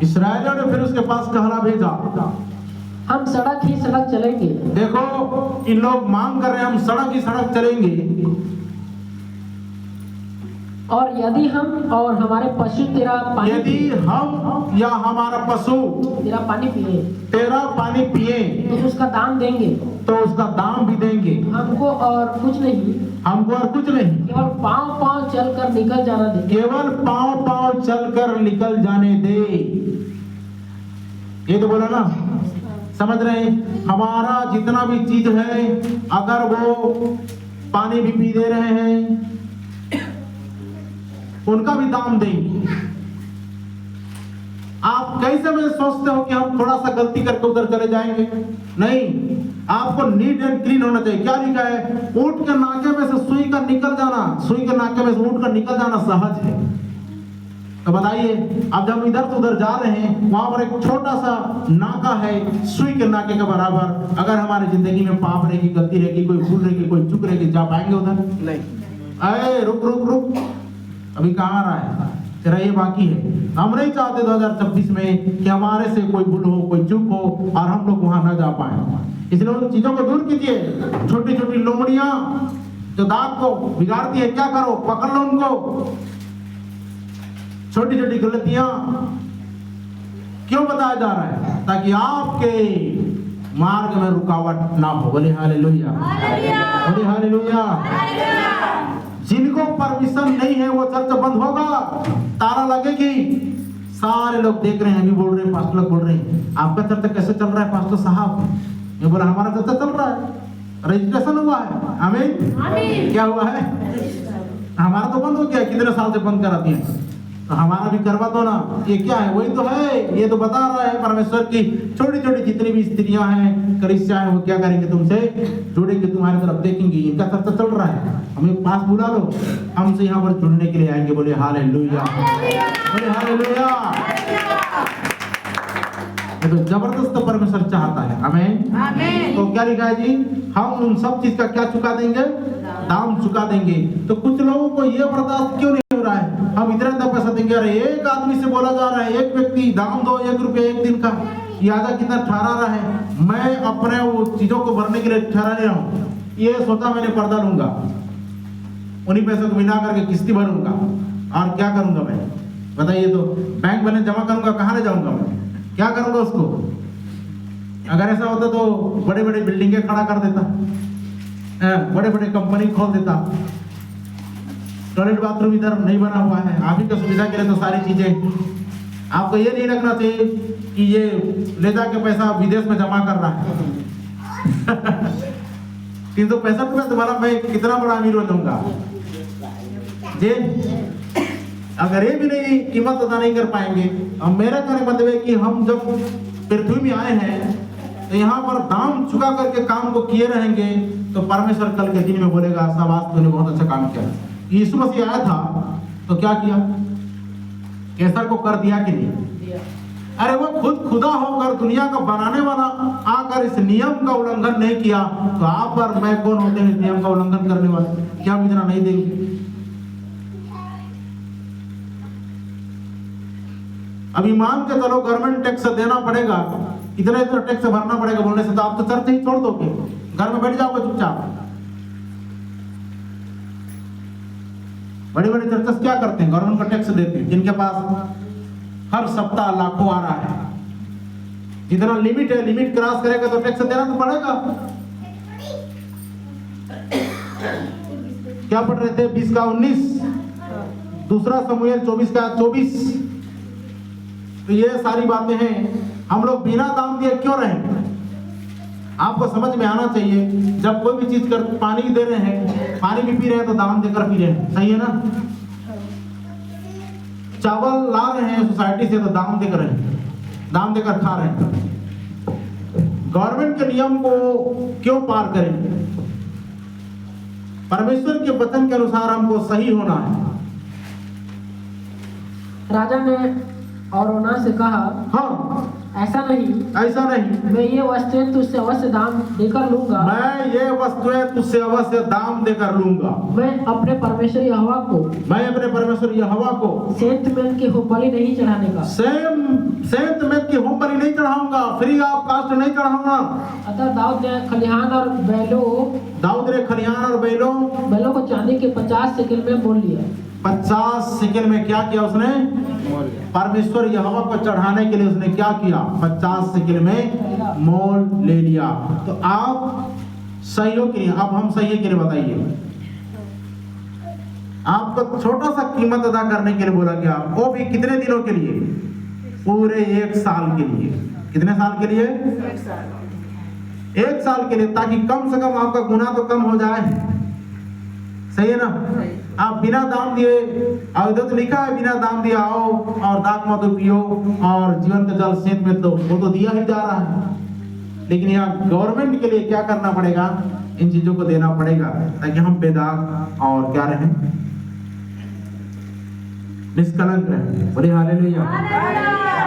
इसराइलियों ने फिर उसके पास कहला भेजा, हम सड़क ही सड़क चलेंगे। देखो इन लोग मांग कर रहे हैं हम सड़क ही सड़क चलेंगे, और यदि हम और हमारे पशु यदि हम या हमारा पशु तेरा पानी पिए तेरा पानी पिए तो उसका दाम देंगे, तो उसका दाम भी देंगे, हमको और कुछ नहीं, हमको और कुछ नहीं, केवल पांव पांव चलकर निकल जाना दे। केवल पांव पांव चलकर निकल जाने दे। ये तो बोला ना, समझ रहे हैं? हमारा जितना भी चीज है अगर वो पानी भी पी दे रहे हैं उनका भी दाम देंगे। आप कैसे में सोचते हो कि हम थोड़ा सा गलती करके उधर चले जाएंगे? नहीं, आपको नीट एंड क्लीन होना चाहिए। क्या लिखा है? ऊंट के नाके में से सुई का निकल जाना, सुई के नाके में से ऊंट का निकल जाना सहज है। तो बताइए, अब जब इधर से उधर जा रहे हैं, वहां पर एक छोटा सा नाका है, सुई के नाके के बराबर। अगर हमारी जिंदगी में पाप रहेगी, गलती रहेगी, कोई भूल रहेगी, कोई चूक रहेगी, जा पाएंगे उधर? नहीं। अरे रुक रुक रुक, अभी कहाँ रहा है, तेरा ये बाकी है। हम नहीं चाहते 2026 में कि हमारे से कोई भूल हो, कोई चूक हो और हम लोग वहां ना जा पाए। इसलिए उन चीजों को दूर कीजिए। छोटी छोटी लोमड़ियां जो दाग को बिगाड़ती है, क्या करो? पकड़ लो उनको। छोटी छोटी गलतियां क्यों बताया जा रहा है? ताकि आपके मार्ग में रुकावट ना हो। बोले हालेलुया, बोले हालेलुया। जिनको परमिशन नहीं है वो चर्च बंद होगा, ताला लगेगी। सारे लोग देख रहे हैं, अभी बोल रहे हैं, पास्टर लोग बोल रहे हैं, आपका चर्च कैसे चल रहा है पास्टर साहब? ये बोला हमारा चर्च चल रहा है, रजिस्ट्रेशन हुआ है। आमीन। क्या हुआ है? हमारा तो बंद हो गया, कितने साल से बंद कराती है, तो हमारा भी करवा दो ना। ये क्या है? वही तो है, ये तो बता रहा है परमेश्वर की छोटी छोटी जितनी भी स्त्रियां हैं, कलीसिया हैं, वो क्या करेंगे? तुमसे जुड़ेंगे, तुम्हारी तरफ देखेंगे। इनका चर्चा चल रहा है, हमें पास बुला लो, हमसे यहाँ पर जुड़ने के लिए आएंगे। बोले हालेलुया, बोले हालेलुया। ये तो जबरदस्त परमेश्वर चाहता है। आमीन। तो क्या लिखा है जी? हम उन सब चीज का क्या चुका देंगे? दाम चुका देंगे। तो कुछ लोगों को ये बर्दाश्त क्यों नहीं हो रहा है? हम इतना इतना पैसा देंगे। अरे एक आदमी से बोला जा रहा है, एक व्यक्ति दाम दो, 1 रुपया 1 दिन का। ये आजा कितना ठहरा रहा है। मैं अपने वो चीजों को भरने के लिए ठहरा नहीं रहा हूँ। ये सोचा मैंने पर्दा लूंगा, उन्हीं पैसों को मिला करके किस्ती भरूंगा, और क्या करूंगा मैं बताइए? तो बैंक बैलेंस जमा करूंगा, कहाँ ले जाऊंगा मैं? क्या करूंगा उसको? अगर ऐसा होता तो बड़े बड़े बिल्डिंगें खड़ा कर देता, बड़े बड़े कंपनी खोल देता। टॉयलेट बाथरूम इधर नहीं बना हुआ है, आप ही की सुविधा के लिए तो सारी चीजें। आपको ये नहीं रखना चाहिए कि ये ले जाके पैसा विदेश में जमा कर रहा है। 365 रुपये तुम्हारा, मैं कितना बड़ा अमीर हो जाऊंगा जी। अगर ये भी नहीं कीमत अदा नहीं कर पाएंगे। अब मेरा कहने का मतलब है कि हम जब पृथ्वी में आए हैं तो यहाँ पर दाम चुका करके काम को किए रहेंगे, तो परमेश्वर कल के दिन में बोलेगा शाबाश तूने बहुत अच्छा काम किया। यीशु मसीह आया था तो क्या किया? कैसर को कर दिया कि नहीं? अरे वो खुद खुदा होकर दुनिया का बनाने वाला आकर इस नियम का उल्लंघन नहीं किया, तो आप और मैं कौन होते हैं इस नियम का उल्लंघन करने वाले? क्या हम इतना नहीं देंगे? अभी मान के चलो गवर्नमेंट टैक्स देना पड़ेगा, इतना इतना टैक्स भरना पड़ेगा बोलने से तो आप तो चर्च ही छोड़ दोगे, घर में बैठ जाओगे चुपचाप। बड़े बड़े चर्चेस क्या करते हैं? गवर्नमेंट का टैक्स देते हैं, जिनके पास हर सप्ताह लाखों आ रहा है। जितना लिमिट है, लिमिट क्रॉस करेगा तो टैक्स देना तो पड़ेगा। क्या पढ़ रहे थे? 20 का 19, दूसरा समूएल 24 का 24। तो ये सारी बातें हैं। हम लोग बिना दाम दिए क्यों रहें? आपको समझ में आना चाहिए। जब कोई भी चीज कर, पानी दे रहे हैं, पानी भी पी रहे हैं तो दाम देकर पी रहे हैं, सही है ना? चावल ला रहे हैं सोसाइटी से तो दाम देकर रहे हैं, दाम देकर खा रहे हैं। गवर्नमेंट के नियम को क्यों पार करें? परमेश्वर के वचन के अनुसार हमको सही होना है। राजा ने औरोना से कहा, हाँ, ऐसा नहीं, ऐसा नहीं, मैं ये वस्तुएं तुझसे अवश्य दाम देकर लूंगा। मैं ये वस्तुएं तुझसे अवश्य दाम देकर लूंगा। मैं अपने परमेश्वर यहोवा को मैं अपने परमेश्वर यहोवा को सेंत मेल की होमबलि नहीं चढ़ाने का, सेंत मेल की होमबलि नहीं चढ़ाऊंगा, फ्री ऑफ कास्ट नहीं चढ़ाऊंगा। अतः दाऊद ने खलिहान और बैलों को चांदी के 50 शेकेल में मोल लिया। 50 शेकेल में क्या किया उसने? परमेश्वर यहोवा को चढ़ाने के लिए उसने क्या किया? 50 शेकेल में मोल ले लिया। तो आप सही हो कि नहीं? अब हम सही है कि नहीं बताइए। आपको छोटा सा कीमत अदा करने के लिए बोला गया, वो भी कितने दिनों के लिए? पूरे 1 साल के लिए। कितने साल के लिए? 1 साल के लिए, ताकि कम से कम आपका गुनाह तो कम हो जाए। सही है ना? आप बिना दाम दिए, और इधर तो लिखा है बिना दाम दिए आओ और दाख मधु पियो और जीवन का जल सेंत में, तो वो तो दिया ही जा रहा है। लेकिन यहाँ गवर्नमेंट के लिए क्या करना पड़ेगा? इन चीजों को देना पड़ेगा ताकि हम बेदाग और क्या रहें, निष्कलंक रहें। बोले हालेलुया।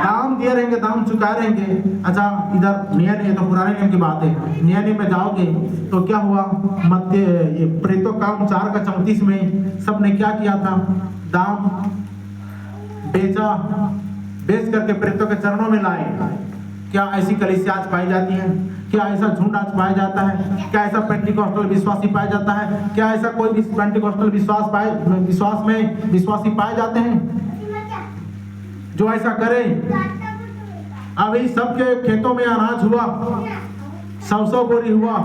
दाम दिए रहेंगे, दाम चुकाए रहेंगे। अच्छा, इधर नया नियम, तो पुराने नियम की बात है। नया नियम में जाओगे तो क्या हुआ? मत्ती ये प्रेरितों काम 4:34 में सबने क्या किया था? दाम बेच करके प्रेरितों के चरणों में लाए। क्या ऐसी कलीसिया आज पाई जाती है? क्या ऐसा झुंड आज पाया जाता है? क्या ऐसा पेंटिकॉस्टल विश्वासी पाया जाता है? क्या ऐसा कोई भी पेंटिकॉस्टल विश्वास में विश्वासी पाए जाते हैं जो ऐसा करे? अभी सबके खेतों में अनाज हुआ, 100 बोरी हुआ,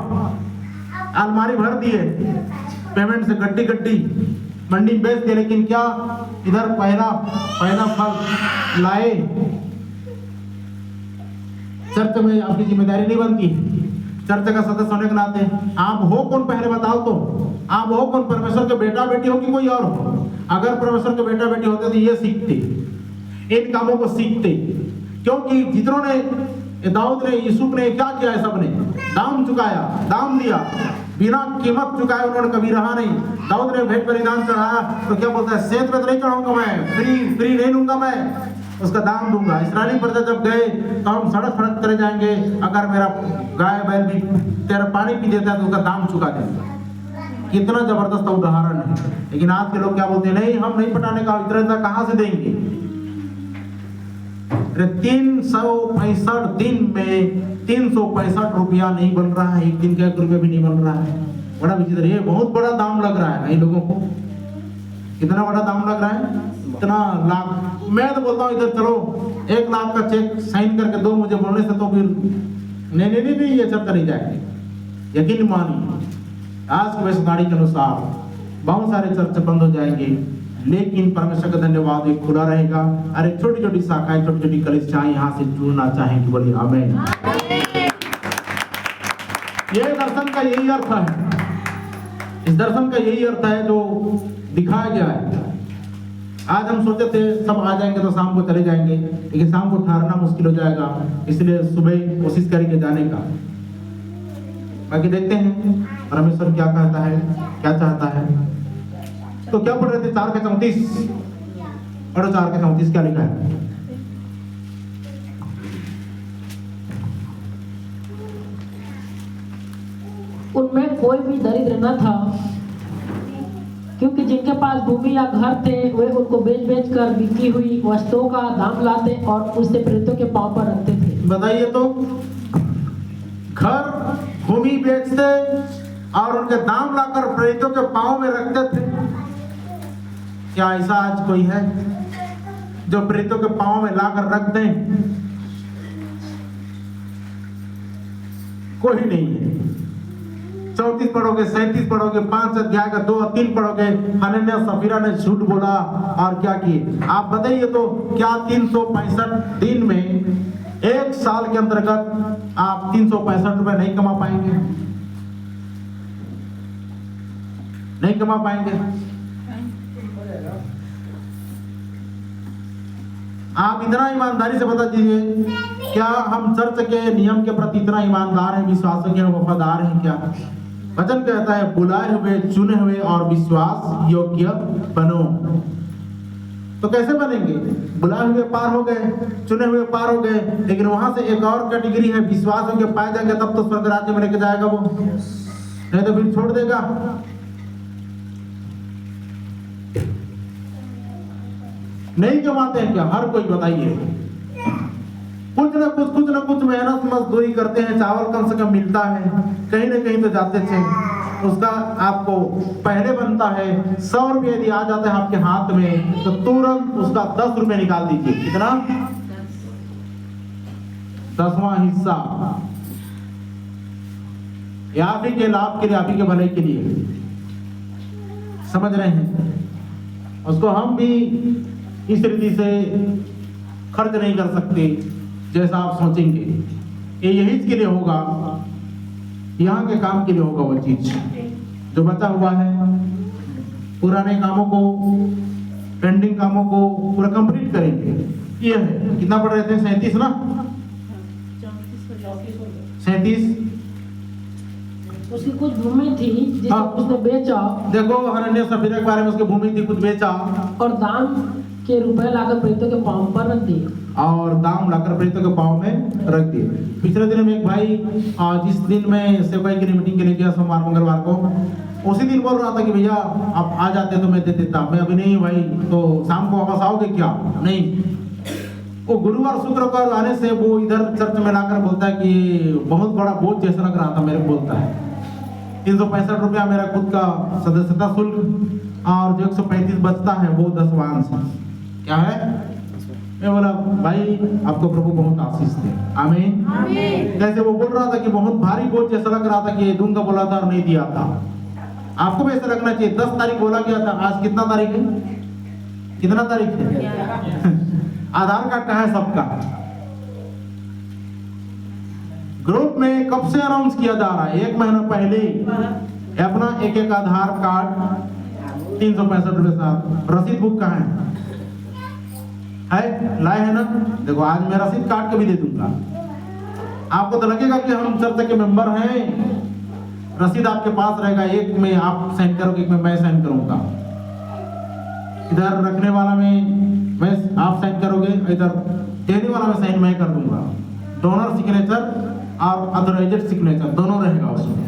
अलमारी भर दिए पेमेंट से, गड्डी मंडी में बेच दिए। लेकिन क्या इधर पहला फल लाए? चर्च में आपकी जिम्मेदारी नहीं बनती? चर्च का सदस्य होने के नाते आप हो कौन? पहले बताओ तो, आप हो कौन? परमेश्वर के बेटा बेटी हो कि कोई और हो? अगर परमेश्वर के बेटा बेटी होते तो ये सीखते, इन कामों को सीखते। क्योंकि जितनों ने, दाऊद ने, यूसुफ ने क्या किया है? सबने दाम चुकाया, दाम दिया, बिना कीमत चुकाए उन्होंने कभी रहा नहीं। दाऊद ने भेंट बलिदान चढ़ाया तो क्या बोलता है? सेंत में तो नहीं चढ़ाऊंगा मैं, फ्री नहीं लूंगा मैं, उसका दाम दूंगा। इसराइली प्रजा जब गए तो हम सड़क चले जाएंगे, अगर मेरा गाय बैल भी तेरा पानी पी देता है तो उसका दाम चुका देंगे। कितना जबरदस्त उदाहरण है। लेकिन आज के लोग क्या बोलते हैं? नहीं, हम नहीं पटाने का, इतना कहां से देंगे? 365 दिन में 365 रुपया नहीं बन रहा है, एक दिन का 1 रुपया भी नहीं बन रहा है। बड़ा विचित्र, ये बहुत बड़ा दाम लग रहा है इन लोगों को। कितना बड़ा दाम लग रहा है? इतना लाख। मैं तो बोलता हूँ इधर चलो 1 लाख का चेक साइन करके दो मुझे, बोलने से तो फिर नहीं ये चलता नहीं जाएगा। यकीन मानिए, आज की वैश्यवाणी के अनुसार बहुत सारे चर्च बंद हो जाएंगे, लेकिन परमेश्वर का धन्यवाद एक खुला रहेगा। और एक छोटी शाखाएं, छोटी कलीसियाएं यहाँ से जुड़ना चाहेंगे। बोलिए आमीन। ये दर्शन का यही अर्थ है, इस दर्शन का यही अर्थ है जो दिखाया गया है। आज हम सोचे थे सब आ जाएंगे तो शाम को चले जाएंगे, लेकिन शाम को ठहरना मुश्किल हो जाएगा, इसलिए सुबह कोशिश करेंगे जाने का। बाकी देखते हैं परमेश्वर क्या कहता है, क्या चाहता है। तो क्या पढ़ रहे थे? 4:34 और 4:34 क्या लिखा है? उनमें कोई भी दरिद्र न था, क्योंकि जिनके पास भूमि या घर थे वे उनको बेच कर बिकी हुई वस्तुओं का दाम लाते और उससे प्रेरितों के पांव पर रखते थे। बताइए तो, घर भूमि बेचते और उनके दाम लाकर प्रेरितों के पांव में रखते थे। क्या ऐसा आज कोई है जो प्रेरितों के पांव में लाकर रख दें? कोई नहीं है। 34 पढ़ोगे, 37 पढ़ोगे, 5 अध्याय का 2 और 3 पढ़ोगे, हनन्याह सफीरा ने झूठ बोला और क्या किए? आप बताइए तो, क्या 365 दिन में 1 साल के अंतर्गत आप 365 रुपए नहीं कमा पाएंगे? नहीं कमा पाएंगे। आप इतना ईमानदारी से बता दीजिए, क्या हम चर्च के नियम के प्रति इतना ईमानदार हैं, विश्वासों के वफादार हैं? क्या वचन कहता है, बुलाए हुए, चुने हुए और विश्वास योग्य बनो। तो कैसे बनेंगे? बुलाए हुए पार हो गए, चुने हुए पार हो गए, लेकिन वहां से एक और कैटेगरी है, विश्वास होकर पाए जाएंगे तब तो स्वर्ग राज्य में लेके जाएगा वो, नहीं तो फिर छोड़ देगा। नहीं कमाते हैं क्या? हर कोई बताइए, कुछ ना कुछ मेहनत मजदूरी करते हैं, चावल कम से कम मिलता है, कहीं ना कहीं तो जाते थे। उसका आपको पहले बनता है 100 रुपये, यदि आ जाता है आपके हाथ में तो तुरंत उसका 10 रुपये निकाल दीजिए। कितना? 10वां हिस्सा आप ही के लाभ के लिए, आप ही के भले के लिए, समझ रहे हैं? उसको हम भी इस रीति से खर्च नहीं कर सकते जैसा आप सोचेंगे। ये यही के लिए होगा, यहाँ के काम के लिए होगा। वो चीज जो बचा हुआ है, पुराने कामों को, पेंडिंग कामों को पूरा कंप्लीट करेंगे। ये है, कितना पढ़ रहे थे? 37 ना? 37। उसकी कुछ भूमि थी जिसे उसने बेचा। देखो, हनन्याह सफीरा के बारे में, उसकी भूमि थी, कुछ बेचा और दाम के रुपए लाकर प्रेरितों के पांव पर रख दिए। और दाम लाकर प्रेरितों के पांव में रख दिए। पिछले दिन में एक भाई, जिस दिन में सेवकाई की मीटिंग के लिए गया, सोमवार मंगलवार को, उसी दिन बोल रहा था कि भैया आप आ जाते तो मैं दे देता। मैं अभी नहीं भाई, तो शाम को वापस आओगे क्या? नहीं। वो गुरुवार शुक्रवार आने से वो इधर चर्च में लाकर बोलता है कि बहुत बड़ा बोझ जैसा लग रहा था मेरे को। बोलता है 365 रुपया मेरा खुद का सदस्यता शुल्क, और जो 135 बचता है वो 10वां क्या है। मैं बोला भाई आपको प्रभु बहुत आशीष दे, आमीन। जैसे वो बोल रहा था कि बहुत भारी बोझ जैसा लग रहा था कि दूंगा बोला था और नहीं दिया था। आपको भी ऐसा लगना चाहिए। 10 तारीख बोला गया था, आज कितना तारीख है? कितना तारीख है? आधार कार्ड कहाँ है सबका? ग्रुप में कब से अनाउंस किया जा रहा है? 1 महीना पहले अपना एक आधार कार्ड 365 रुपए साथ। रसीद बुक कहाँ है? लाए है ना? देखो आज मैं रसीद काट के भी दे दूंगा। आपको तो लगेगा कि हम चर्च के मेंबर हैं। रसीद आपके पास रहेगा, एक में आप साइन करोगे, एक में मैं साइन करूंगा। इधर रखने वाला में मैं आप साइन करोगे, इधर देने वाला में साइन मैं कर दूंगा। डोनर सिग्नेचर और ऑथराइज्ड सिग्नेचर दोनों रहेगा उसमें।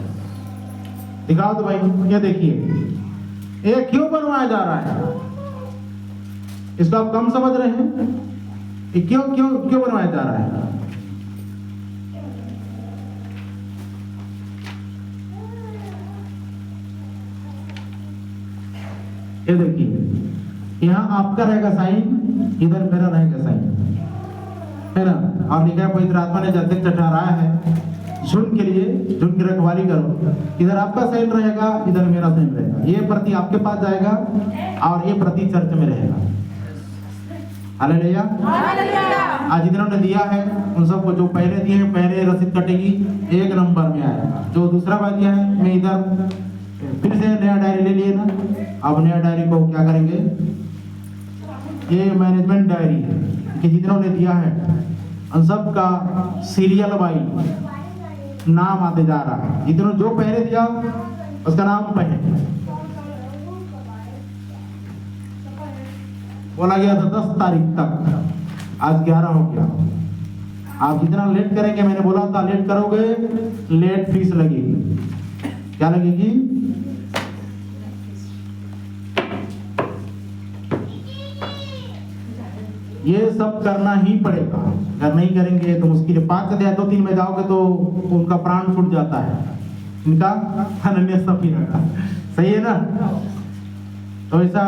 दिखाओ तो भाई, ये देखिए ये क्यों बनवाया जा रहा है? इसको आप कम समझ रहे हैं? ये क्यों क्यों क्यों बनवाया जा रहा है? ये देखिए, यहाँ आपका रहेगा साइन, इधर मेरा रहेगा साइन, है ना? और लिखा है पवित्र आत्मा ने अध्यक्ष ठहराया है झुंड के लिए, झुंड की रखवाली करो। इधर आपका साइन रहेगा, इधर मेरा साइन रहेगा। ये प्रति आपके पास जाएगा और ये प्रति चर्च में रहेगा। हालेलुया। आज जिन्होंने ने दिया है उन सबको, जो पहले दिए हैं पहले रसीद कटेगी, 1 नंबर में आएगा। जो दूसरा बार दिया है, मैं इधर फिर से नया डायरी ले लिए ना। अब नया डायरी को क्या करेंगे? ये मैनेजमेंट डायरी है कि जितनों ने दिया है उन सब का सीरियल वाइज नाम आते जा रहा है। जितनों जो पहले दिया उसका नाम पहले बोला गया था 10 तारीख तक, आज 11 हो गया। आप जितना लेट करेंगे, मैंने बोला था लेट करोगे लेट फीस लगेगी। क्या लगेगी? ये सब करना ही पड़ेगा। अगर नहीं करेंगे तो मुश्किल है। 5 अध्याय 2-3 में जाओगे तो उनका प्राण छूट जाता है, इनका हनन्याह सफीरा का। सही है ना? तो ऐसा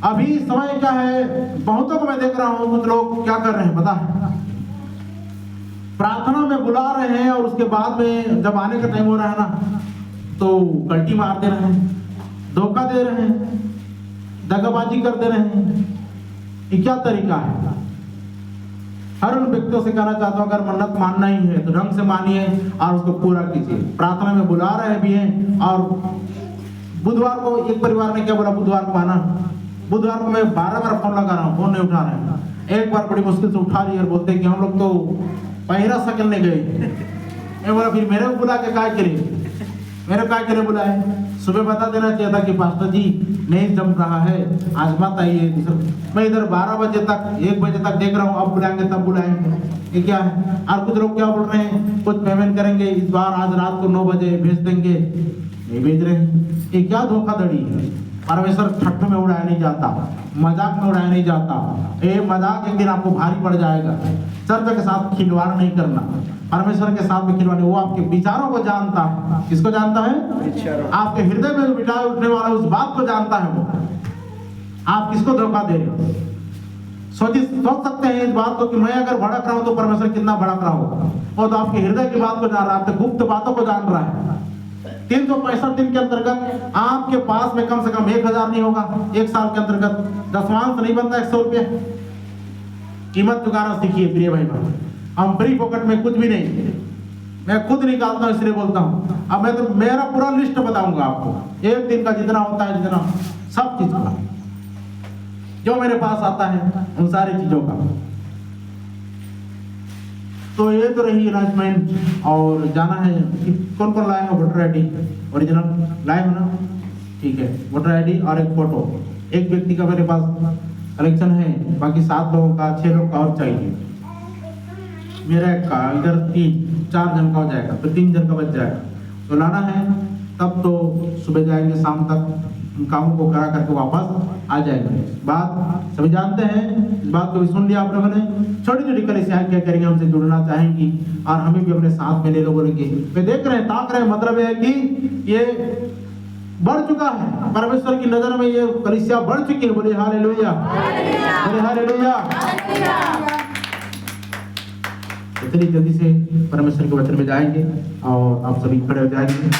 अभी समय क्या है, बहुतों को मैं देख रहा हूं, कुछ लोग क्या कर रहे हैं पता है? प्रार्थना में बुला रहे हैं और उसके बाद में जब आने का टाइम हो रहा है ना, तो कल्टी मार दे रहे हैं, धोखा दे रहे हैं, दगाबाजी कर दे रहे हैं। ये क्या तरीका है? हर उन व्यक्तियों से कहना चाहता हूं, अगर मन्नत मानना ही है तो ढंग से मानिए और उसको पूरा कीजिए। प्रार्थना में बुला रहे भी हैं। और बुधवार को एक परिवार ने क्या बोला, बुधवार को आना। बुधवार को मैं 12 बार फोन लगा रहा हूँ, फोन नहीं उठा रहे हैं। एक बार बड़ी मुश्किल से उठा रही है और बोलते कि हम लोग तो पहिरा सकलने गए। मैं बोला फिर मेरे को बुला के काय करिए? मेरे क्या के लिए बुलाए? सुबह बता देना चाहिए था कि पास्टर जी नहीं जम रहा है, आज मत आइए। मैं इधर 12 बजे तक 1 बजे तक देख रहा हूँ, अब बुलाएंगे तब बुलाएंगे, ये क्या है? और कुछ लोग क्या बोल रहे हैं, कुछ पेमेंट करेंगे इस बार, आज रात को 9 बजे भेज देंगे, नहीं भेज रहे हैं। ये क्या धोखाधड़ी है? परमेश्वर ठट्ठ में उड़ाया नहीं जाता, मजाक में उड़ाया नहीं जाता। ये मजाक एक दिन आपको भारी पड़ जाएगा। चर्च के साथ खिलवाड़ नहीं करना, परमेश्वर के साथ में खिलवाड़। वो आपके विचारों को जानता है। किसको जानता है? आपके हृदय में बिठाए उठने वाला उस बात को जानता है वो। आप किसको धोखा दे रहे हो? सोच सकते हैं इस बात को कि मैं अगर भड़क रहा हूं तो परमेश्वर कितना भड़क रहा होगा। वो तो आपके हृदय की बात को जान रहा है, आपके गुप्त बातों को जान रहा है। 365 दिन के अंतर्गत आपके पास में कम से कम 1000 नहीं होगा। एक साल के अंतर्गत दशमांश नहीं बनता 100 रुपये। कीमत चुकाना सीखिए प्रिय भाई बहन। हम फ्री पॉकेट में कुछ भी नहीं, मैं खुद निकालता हूँ इसलिए बोलता हूँ। अब मैं तो मेरा पूरा लिस्ट बताऊंगा आपको, एक दिन का जितना होता है, जितना सब चीज का जो मेरे पास आता है उन सारी चीजों का। तो ये तो रही अनाउंसमेंट। और जाना है कि कौन कौन लाए हो? वोटर आईडी ओरिजिनल लाए हो ना? ठीक है, वोटर आईडी और एक फोटो। एक व्यक्ति का मेरे पास कलेक्शन है, बाकी 7 लोगों का, 6 लोग का और चाहिए। मेरा एक का इधर 3-4 जन का हो जाएगा, तो 3 जन का बच जाएगा। तो लाना है तब तो सुबह जाएंगे, शाम तक कामों को करा करके वापस आ जाएंगे। बात सभी जानते हैं, इस बात को भी सुन लिया आप लोगों ने। छोटी छोटी कलीसियाएं क्या करेंगे, हमसे जुड़ना चाहेंगी और हमें भी अपने साथ में ले लो बोलेंगे। वे देख रहे हैं, ताक रहे हैं, मतलब है कि ये बढ़ चुका है परमेश्वर की नजर में, ये कलीसिया बढ़ चुकी है। बोले हालेलुया, बोले हालेलुया। इतनी जल्दी से परमेश्वर के वचन में जाएंगे और आप सभी खड़े हो जाएंगे।